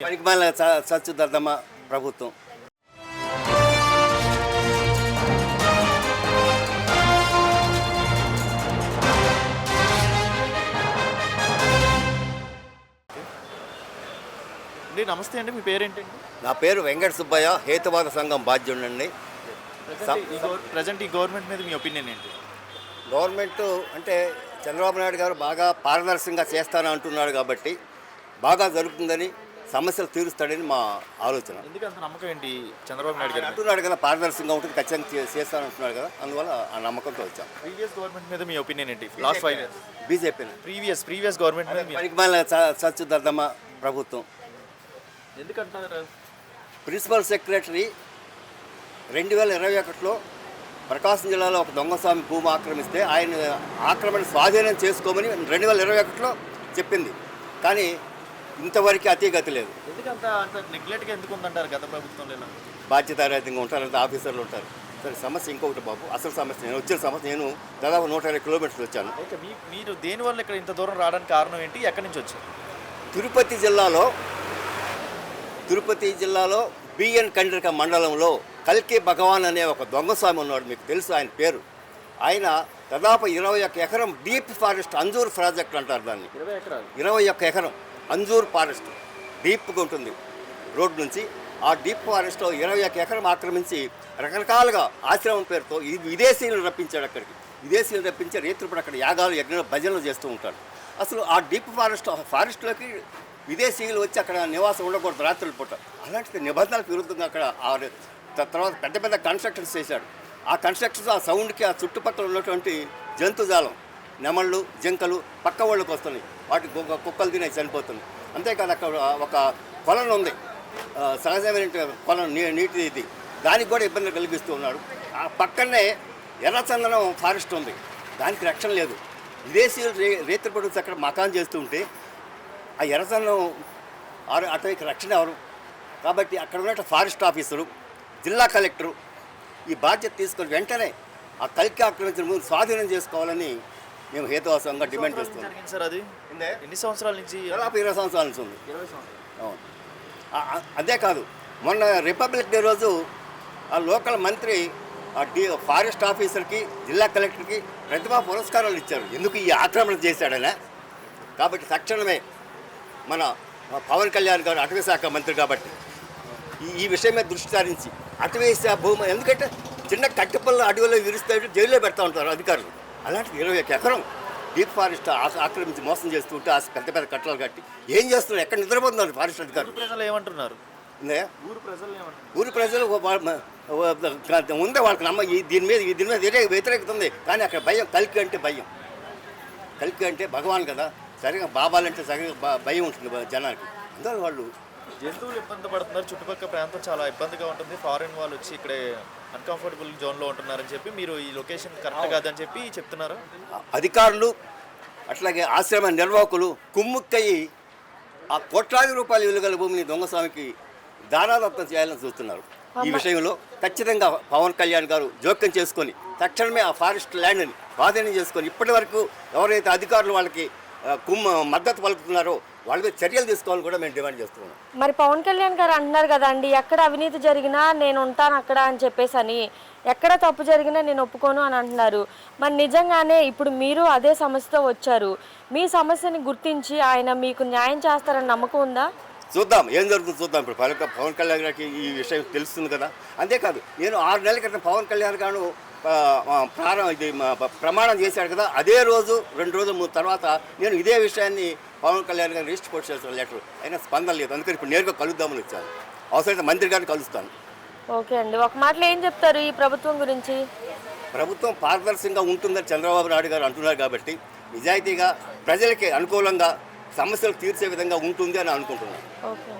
పరిమాణ సచ్చుదర్దమ్మ ప్రభుత్వం. నమస్తే అండి, మీ పేరేంటండి? నా పేరు వెంకట సుబ్బయ్య, హేతువాద సంఘం బాధ్యుడండి. ప్రజెంట్ ఈ గవర్నమెంట్ మీద మీ ఒపీనియన్ ఏంటి? గవర్నమెంట్ అంటే చంద్రబాబు నాయుడు గారు బాగా పారదర్శకంగా చేస్తానని అంటున్నాడు కాబట్టి బాగా జరుగుతుందని, సమస్యలు తీరుస్తాడని మా ఆలోచన. ఎందుకంత నమ్మకం ఏంటి చంద్రబాబు నాయుడు గారు? అంటున్నాడు కదా, పారదర్శకంగా ఉంటుంది, ఖచ్చితంగా చేస్తానంటున్నాడు కదా, అందువల్ల ఆ నమ్మకంతో వచ్చాం. ప్రీవియస్ గవర్నమెంట్ మీద మీ ఒపీనియన్ ఏంటి? Last 5 years BJP previous government మీద పరిమాణ సచ్చుదర్దమ్మ ప్రభుత్వం. ఎందుకంటారు? ప్రిన్సిపల్ సెక్రటరీ 2021లో ప్రకాశం జిల్లాలో ఒక దొంగస్వామి భూమి ఆక్రమిస్తే ఆయన ఆక్రమణ స్వాధీనం చేసుకోమని 2021లో చెప్పింది. కానీ ఇంతవరకు అతీగతి లేదు. ఎందుకంత అంత నెగ్లెక్ట్గా ఎందుకు ఉందంటారు గత ప్రభుత్వంలో? బాధ్యతారహితంగా ఉంటారు, అంత ఆఫీసర్లు ఉంటారు. సరే, సమస్య ఇంకొకటి బాబు, అసలు సమస్య నేను వచ్చిన సమస్య, నేను దాదాపు 120 కిలోమీటర్లు వచ్చాను. ఓకే, మీరు దేనివల్ల ఇక్కడ ఇంత దూరం రావడానికి కారణం ఏంటి? ఎక్కడి నుంచి వచ్చారు? తిరుపతి జిల్లాలో బిఎన్ కండ్రిక మండలంలో కల్కి భగవాన్ అనే ఒక దొంగస్వామి ఉన్నాడు, మీకు తెలుసు ఆయన పేరు. ఆయన దాదాపు 21 ఎకరం డీప్ ఫారెస్ట్ అంజూర్ ప్రాజెక్ట్ అంటారు దాన్ని. 21 ఎకరం అంజూర్ ఫారెస్ట్ డీప్గా ఉంటుంది రోడ్డు నుంచి. ఆ డీప్ ఫారెస్ట్లో 21 ఎకరం ఆక్రమించి రకరకాలుగా ఆశ్రమం పేరుతో విదేశీయులను రప్పించాడు అక్కడికి. విదేశీయులు రప్పించి రైతులు అక్కడ యాగాలు యజ్ఞ భజనలు చేస్తూ ఉంటాడు. అసలు ఆ డీప్ ఫారెస్ట్లోకి విదేశీయులు వచ్చి అక్కడ నివాసం ఉండకూడదు రాత్రుల పూట. అలాంటి నిబంధనలకు విరుద్ధంగా అక్కడ తర్వాత పెద్ద పెద్ద కన్స్ట్రక్షన్స్ చేశాడు. ఆ కన్స్ట్రక్షన్స్, ఆ సౌండ్కి ఆ చుట్టుపక్కల ఉన్నటువంటి జంతుజాలం, నెమళ్ళు, జింకలు పక్క వాళ్ళకి వస్తున్నాయి, వాటి కుక్కలు తినే చనిపోతుంది. అంతేకాదు అక్కడ ఒక కొలను ఉంది, సహజమైన కొలను, నీటి ఇది, దానికి కూడా ఇబ్బంది కలిగిస్తూ ఉన్నాడు. ఆ పక్కనే ఎర్రచందనం ఫారెస్ట్ ఉంది, దానికి రక్షణ లేదు. విదేశీయులు రైతు ప్రొడ్యూస్ అక్కడ మకాన్ చేస్తూ ఉంటే ఆ ఎర్రచందనం అటవీకి రక్షణ ఎవరు? కాబట్టి అక్కడ ఉన్న ఫారెస్ట్ ఆఫీసరు, జిల్లా కలెక్టరు ఈ బాధ్యత తీసుకొని వెంటనే ఆ కల్కి ఆక్రమించిన ముందు స్వాధీనం చేసుకోవాలని మేము హేతువాసంగా డిమాండ్ చేస్తున్నాం. సార్, అది ఎన్ని సంవత్సరాల నుంచి? దాదాపు 20 సంవత్సరాల నుంచి ఉంది. అవును. అంతేకాదు, మొన్న రిపబ్లిక్ డే రోజు ఆ లోకల్ మంత్రి ఫారెస్ట్ ఆఫీసర్కి, జిల్లా కలెక్టర్కి ప్రతిభా పురస్కారాలు ఇచ్చారు. ఎందుకు ఈ ఆక్రమణ చేశాడనే. కాబట్టి తక్షణమే మన పవన్ కళ్యాణ్ గారు అటవీ శాఖ మంత్రి కాబట్టి ఈ విషయం మీద దృష్టి సారించి అటవీ భూమి, ఎందుకంటే చిన్న కట్టెపల్ల అడవిలో విరిస్తే జైల్లో పెడతా ఉంటారు అధికారులు. అలాంటి 21 ఎకరం డీప్ ఫారెస్ట్ ఆక్రమించి మోసం చేస్తూ ఉంటే ఆ పెద్ద పెద్ద కట్టలు కట్టి ఏం చేస్తున్నారు? ఎక్కడ నిద్రపోతున్నారు ఫారెస్ట్ అధికారులు? ప్రజలు ఏమంటున్నారు? ఊరి ప్రజలు ఉంది, వాళ్ళకి దీని మీద వ్యతిరేకత ఉంది. కానీ అక్కడ భయం, కల్కి అంటే భయం. కల్కి అంటే భగవాన్ కదా, సరిగా బాబాలంటే సరిగా భయం ఉంటుంది జనానికి. అందువల్ల వాళ్ళు జంతువులు ఇబ్బంది పడుతున్నారు, చుట్టుపక్కల ప్రాంతం చాలా ఇబ్బందిగా ఉంటుంది, ఫారెన్ వాళ్ళు వచ్చి ఇక్కడే అన్కంఫర్టబుల్ జోన్లో ఉంటున్నారని చెప్పి మీరు ఈ లొకేషన్ కరెక్ట్ కాదని చెప్పి చెప్తున్నారు. అధికారులు అట్లాగే ఆశ్రమ నిర్వాహకులు కుమ్ముక్కయ్యి ఆ కోట్లాది రూపాయల విలువల భూమిని దొంగస్వామికి దానాదత్తం చేయాలని చూస్తున్నారు. ఈ విషయంలో ఖచ్చితంగా పవన్ కళ్యాణ్ గారు జోక్యం చేసుకొని తక్షణమే ఆ ఫారెస్ట్ ల్యాండ్ని స్వాధీనం చేసుకొని ఇప్పటి వరకు ఎవరైతే అధికారులు వాళ్ళకి మద్దతు పలుకుతున్నారో వాళ్ళ మీద చర్యలు తీసుకోవాలని కూడా మేము డిమాండ్ చేస్తున్నాం. మరి పవన్ కళ్యాణ్ గారు అంటున్నారు కదండి, ఎక్కడ అవినీతి జరిగినా నేను ఉంటాను అక్కడ అని చెప్పేసి అని, ఎక్కడ తప్పు జరిగినా నేను ఒప్పుకోను అని అంటున్నారు. మరి నిజంగానే ఇప్పుడు మీరు అదే సమస్యతో వచ్చారు, మీ సమస్యని గుర్తించి ఆయన మీకు న్యాయం చేస్తారని నమ్మకం ఉందా? చూద్దాం ఏం జరుగుతుందో చూద్దాం. ఇప్పుడు పవన్ కళ్యాణ్ గారికి ఈ విషయం తెలుస్తుంది కదా. అంతేకాదు, నేను 6 నెలల క్రితం పవన్ కళ్యాణ్ గారు ప్రమాణం చేశాడు కదా, అదే రోజు 2 రోజుల తర్వాత నేను ఇదే విషయాన్ని పవన్ కళ్యాణ్ గారు రిజిస్టర్ పోస్ట్ చేసిన లెటర్ అయినా స్పందన లేదు. అందుకని ఇప్పుడు నేరుగా కలుద్దామని వచ్చాను. అవసరమైతే మంత్రి గారిని కలుస్తాను. ఓకే అండి, ఒక మాటలో ఏం చెప్తారు ఈ ప్రభుత్వం గురించి? ప్రభుత్వం పారదర్శకంగా ఉంటుందని చంద్రబాబు నాయుడు గారు అంటున్నారు కాబట్టి నిజాయితీగా ప్రజలకి అనుకూలంగా సమస్యలు తీర్చే విధంగా ఉంటుంది అని అనుకుంటున్నాను. ఓకే.